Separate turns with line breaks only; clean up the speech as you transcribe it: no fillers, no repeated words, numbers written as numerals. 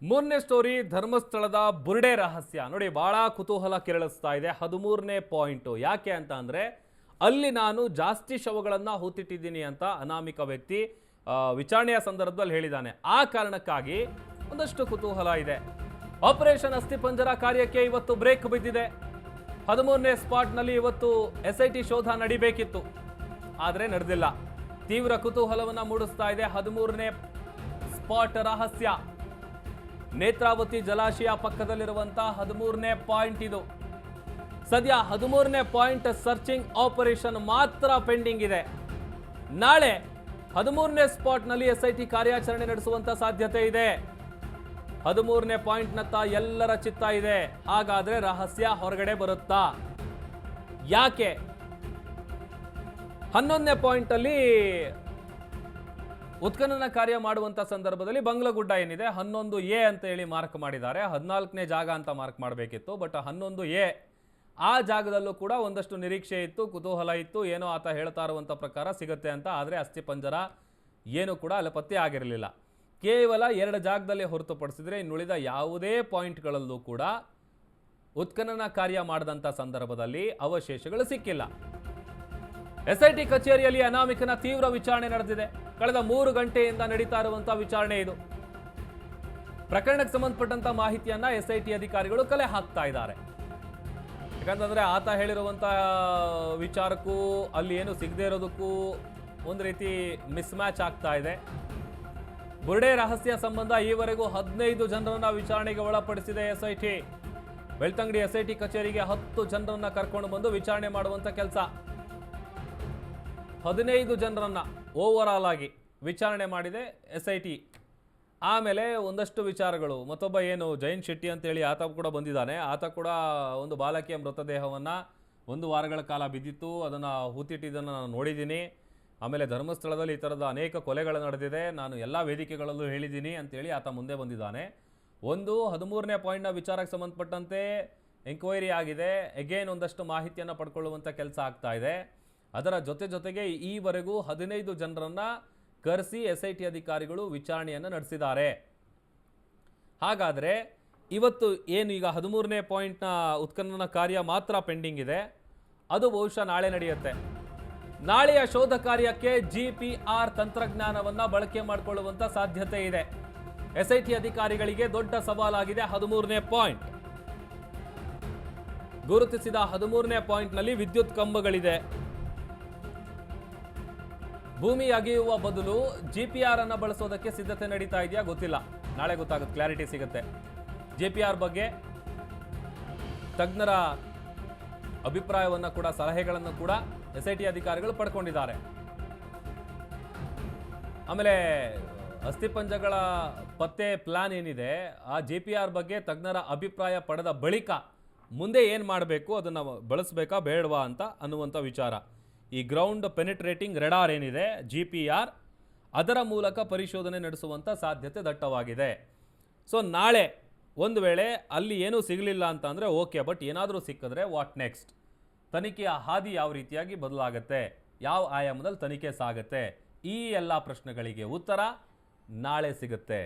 ಮೂರನೇ ಸ್ಟೋರಿ ಧರ್ಮಸ್ಥಳದ ಬುರುಡೆ ರಹಸ್ಯ ನೋಡಿ ಬಹಳ ಕುತೂಹಲ ಕೆರಳಿಸ್ತಾ ಇದೆ 13ನೇ ಪಾಯಿಂಟ್ ಯಾಕೆ ಅಂತ ಅಂದ್ರೆ ಅಲ್ಲಿ ನಾನು ಜಾಸ್ತಿ ಶವಗಳನ್ನು ಹೂತಿಟ್ಟಿದ್ದೀನಿ ಅಂತ ಅನಾಮಿಕ ವ್ಯಕ್ತಿ ವಿಚಾರಣೆಯ ಸಂದರ್ಭದಲ್ಲಿ ಹೇಳಿದ್ದಾನೆ ಆ ಕಾರಣಕ್ಕಾಗಿ ಒಂದಷ್ಟು ಕುತೂಹಲ ಇದೆ ಆಪರೇಷನ್ ಅಸ್ಥಿಪಂಜರ ಕಾರ್ಯಕ್ಕೆ ಇವತ್ತು ಬ್ರೇಕ್ ಬಿದ್ದಿದೆ 13ನೇ ಸ್ಪಾಟ್ ನಲ್ಲಿ ಇವತ್ತು ಎಸ್ಐಟಿ ಶೋಧ ನಡಿಬೇಕಿತ್ತು ಆದರೆ ನಡೆದಿಲ್ಲ ತೀವ್ರ ಕುತೂಹಲವನ್ನ ಮೂಡಿಸ್ತಾ ಇದೆ 13ನೇ ಸ್ಪಾಟ್ ರಹಸ್ಯ ನೇತ್ರಾವತಿ ಜಲಾಶಯ ಪಕ್ಕದಲ್ಲಿರುವಂತಹ 13ನೇ ಪಾಯಿಂಟ್ ಇದು ಸದ್ಯ 13ನೇ ಪಾಯಿಂಟ್ ಸರ್ಚಿಂಗ್ ಆಪರೇಷನ್ ಮಾತ್ರ ಪೆಂಡಿಂಗ್ ಇದೆ ನಾಳೆ 13ನೇ ಸ್ಪಾಟ್ ನಲ್ಲಿ ಎಸ್ಐಟಿ ಕಾರ್ಯಾಚರಣೆ ನಡೆಸುವಂತ ಸಾಧ್ಯತೆ ಇದೆ 13ನೇ ಪಾಯಿಂಟ್ ನತ್ತ ಎಲ್ಲರ ಚಿತ್ತ ಇದೆ ಹಾಗಾದ್ರೆ ರಹಸ್ಯ ಹೊರಗಡೆ ಬರುತ್ತಾ ಯಾಕೆ 11ನೇ ಪಾಯಿಂಟ್ ಅಲ್ಲಿ ಉತ್ಖನನ ಕಾರ್ಯ ಮಾಡುವಂತ ಸಂದರ್ಭದಲ್ಲಿ ಬಂಗ್ಲಗುಡ್ಡ ಏನಿದೆ 11A ಅಂತ ಹೇಳಿ ಮಾರ್ಕ್ ಮಾಡಿದ್ದಾರೆ 14ನೇ ಜಾಗ ಅಂತ ಮಾರ್ಕ್ ಮಾಡಬೇಕಿತ್ತು ಬಟ್ 11A ಆ ಜಾಗದಲ್ಲೂ ಕೂಡ ಒಂದಷ್ಟು ನಿರೀಕ್ಷೆ ಇತ್ತು ಕುತೂಹಲ ಇತ್ತು ಏನೋ ಆತ ಹೇಳ್ತಾ ಇರುವಂತ ಪ್ರಕಾರ ಸಿಗುತ್ತೆ ಅಂತ ಆದರೆ ಅಸ್ಥಿಪಂಜರ ಏನು ಕೂಡ ಅಲ್ಲಿ ಪತ್ತೆ ಆಗಿರಲಿಲ್ಲ ಕೇವಲ 2 ಜಾಗದಲ್ಲಿ ಹೊರತುಪಡಿಸಿದ್ರೆ ಇನ್ನುಳಿದ ಯಾವುದೇ ಪಾಯಿಂಟ್ಗಳಲ್ಲೂ ಕೂಡ ಉತ್ಖನನ ಕಾರ್ಯ ಮಾಡಿದಂಥ ಸಂದರ್ಭದಲ್ಲಿ ಅವಶೇಷಗಳು ಸಿಕ್ಕಿಲ್ಲ ಎಸ್ಐಟಿ ಕಚೇರಿಯಲ್ಲಿ ಅನಾಮಿಕನ ತೀವ್ರ ವಿಚಾರಣೆ ನಡೆದಿದೆ ಕಳೆದ 3 ಗಂಟೆಯಿಂದ ನಡೀತಾ ಇರುವಂತಹ ವಿಚಾರಣೆ ಇದು ಪ್ರಕರಣಕ್ಕೆ ಸಂಬಂಧಪಟ್ಟಂತ ಮಾಹಿತಿಯನ್ನ ಎಸ್ಐಟಿ ಅಧಿಕಾರಿಗಳು ಕಲೆ ಹಾಕ್ತಾ ಇದ್ದಾರೆ ಯಾಕಂತಂದ್ರೆ ಆತ ಹೇಳಿರುವಂತಹ ವಿಚಾರಕ್ಕೂ ಅಲ್ಲಿ ಏನು ಸಿಗದೆ ಇರೋದಕ್ಕೂ ಒಂದು ರೀತಿ ಮಿಸ್ ಮ್ಯಾಚ್ ಆಗ್ತಾ ಇದೆ ಬುರುಡೆ ರಹಸ್ಯ ಸಂಬಂಧ ಈವರೆಗೂ 15 ಜನರನ್ನ ವಿಚಾರಣೆಗೆ ಒಳಪಡಿಸಿದೆ ಎಸ್ಐಟಿ ಬೆಳ್ತಂಗಡಿ ಎಸ್ಐಟಿ ಕಚೇರಿಗೆ 10 ಜನರನ್ನ ಕರ್ಕೊಂಡು ಬಂದು ವಿಚಾರಣೆ ಮಾಡುವಂತ ಕೆಲಸ 15 ಜನರನ್ನ ಓವರ್ ಆಲ್ ಆಗಿ ವಿಚಾರಣೆ ಮಾಡಿದೆ ಎಸ್ಐಟಿ ಆಮೇಲೆ ಒಂದಷ್ಟು ವಿಚಾರಗಳು ಮತ್ತೊಬ್ಬ ಏನು ಜೈನ್ ಶೆಟ್ಟಿ ಅಂತೇಳಿ ಆತ ಕೂಡ ಬಂದಿದ್ದಾನೆ ಆತ ಕೂಡ ಒಂದು ಬಾಲಕಿಯ ಮೃತದೇಹವನ್ನು 1 ವಾರಗಳ ಕಾಲ ಬಿದ್ದಿತ್ತು ಅದನ್ನು ಹೂತಿಟ್ಟಿದ್ದನ್ನು ನಾನು ನೋಡಿದ್ದೀನಿ ಆಮೇಲೆ ಧರ್ಮಸ್ಥಳದಲ್ಲಿ ಈ ಥರದ ಅನೇಕ ಕೊಲೆಗಳು ನಡೆದಿದೆ ನಾನು ಎಲ್ಲ ವೇದಿಕೆಗಳಲ್ಲೂ ಹೇಳಿದ್ದೀನಿ ಅಂತೇಳಿ ಆತ ಮುಂದೆ ಬಂದಿದ್ದಾನೆ 13ನೇ ಪಾಯಿಂಟ್ನ ವಿಚಾರಕ್ಕೆ ಸಂಬಂಧಪಟ್ಟಂತೆ ಎಂಕ್ವೈರಿ ಆಗಿದೆ ಎಗೇನ್ ಒಂದಷ್ಟು ಮಾಹಿತಿಯನ್ನು ಪಡ್ಕೊಳ್ಳುವಂಥ ಕೆಲಸ ಆಗ್ತಾ ಇದೆ ಅದರ ಜೊತೆಗೆ ಈವರೆಗೂ 15 ಜನರನ್ನ ಕರೆಸಿ ಎಸ್ಐಟಿ ಅಧಿಕಾರಿಗಳು ವಿಚಾರಣೆಯನ್ನು ನಡೆಸಿದ್ದಾರೆ ಹಾಗಾದರೆ ಇವತ್ತು ಏನು ಈಗ 13ನೇ ಪಾಯಿಂಟ್ನ ಉತ್ಖನನ ಕಾರ್ಯ ಮಾತ್ರ ಪೆಂಡಿಂಗ್ ಇದೆ ಅದು ಬಹುಶಃ ನಾಳೆ ನಡೆಯುತ್ತೆ ನಾಳೆಯ ಶೋಧ ಕಾರ್ಯಕ್ಕೆ GPR ತಂತ್ರಜ್ಞಾನವನ್ನು ಬಳಕೆ ಮಾಡಿಕೊಳ್ಳುವಂಥ ಸಾಧ್ಯತೆ ಇದೆ ಎಸ್ಐಟಿ ಅಧಿಕಾರಿಗಳಿಗೆ ದೊಡ್ಡ ಸವಾಲಾಗಿದೆ 13ನೇ ಪಾಯಿಂಟ್ ಗುರುತಿಸಿದ 13ನೇ ಪಾಯಿಂಟ್ನಲ್ಲಿ ವಿದ್ಯುತ್ ಕಂಬಗಳಿದೆ ಭೂಮಿ ಅಗೆಯುವ ಬದಲು GPR ಅನ್ನು ಬಳಸೋದಕ್ಕೆ ಸಿದ್ಧತೆ ನಡೀತಾ ಇದೆಯಾ ಗೊತ್ತಿಲ್ಲ ನಾಳೆ ಗೊತ್ತಾಗುತ್ತೆ ಕ್ಲಾರಿಟಿ ಸಿಗುತ್ತೆ GPR ಬಗ್ಗೆ ತಜ್ಞರ ಅಭಿಪ್ರಾಯವನ್ನು ಕೂಡ ಸಲಹೆಗಳನ್ನು ಕೂಡ ಎಸ್ಐಟಿ ಅಧಿಕಾರಿಗಳು ಪಡ್ಕೊಂಡಿದ್ದಾರೆ ಆಮೇಲೆ ಅಸ್ಥಿಪಂಜಗಳ ಪತ್ತೆ ಪ್ಲಾನ್ ಏನಿದೆ ಆ GPR ಬಗ್ಗೆ ತಜ್ಞರ ಅಭಿಪ್ರಾಯ ಪಡೆದ ಬಳಿಕ ಮುಂದೆ ಏನು ಮಾಡಬೇಕು ಅದನ್ನು ಬಳಸಬೇಕಾ ಬೇಡವಾ ಅಂತ ಅನ್ನುವಂಥ ವಿಚಾರ ಈ ಗ್ರೌಂಡ್ ಪೆನಿಟ್ರೇಟಿಂಗ್ ರೆಡಾರ್ ಏನಿದೆ GPR ಅದರ ಮೂಲಕ ಪರಿಶೋಧನೆ ನಡೆಸುವಂಥ ಸಾಧ್ಯತೆ ದಟ್ಟವಾಗಿದೆ ಸೊ ನಾಳೆ ಒಂದು ವೇಳೆ ಅಲ್ಲಿ ಏನೂ ಸಿಗಲಿಲ್ಲ ಅಂತ ಅಂದರೆ ಓಕೆ ಬಟ್ ಏನಾದರೂ ಸಿಕ್ಕಿದ್ರೆ ವಾಟ್ ನೆಕ್ಸ್ಟ್ ತನಿಖೆಯ ಹಾದಿ ಯಾವ ರೀತಿಯಾಗಿ ಬದಲಾಗುತ್ತೆ ಯಾವ ಆಯಾಮದಲ್ಲಿ ತನಿಖೆ ಸಾಗುತ್ತೆ ಈ ಎಲ್ಲ ಪ್ರಶ್ನೆಗಳಿಗೆ ಉತ್ತರ ನಾಳೆ ಸಿಗುತ್ತೆ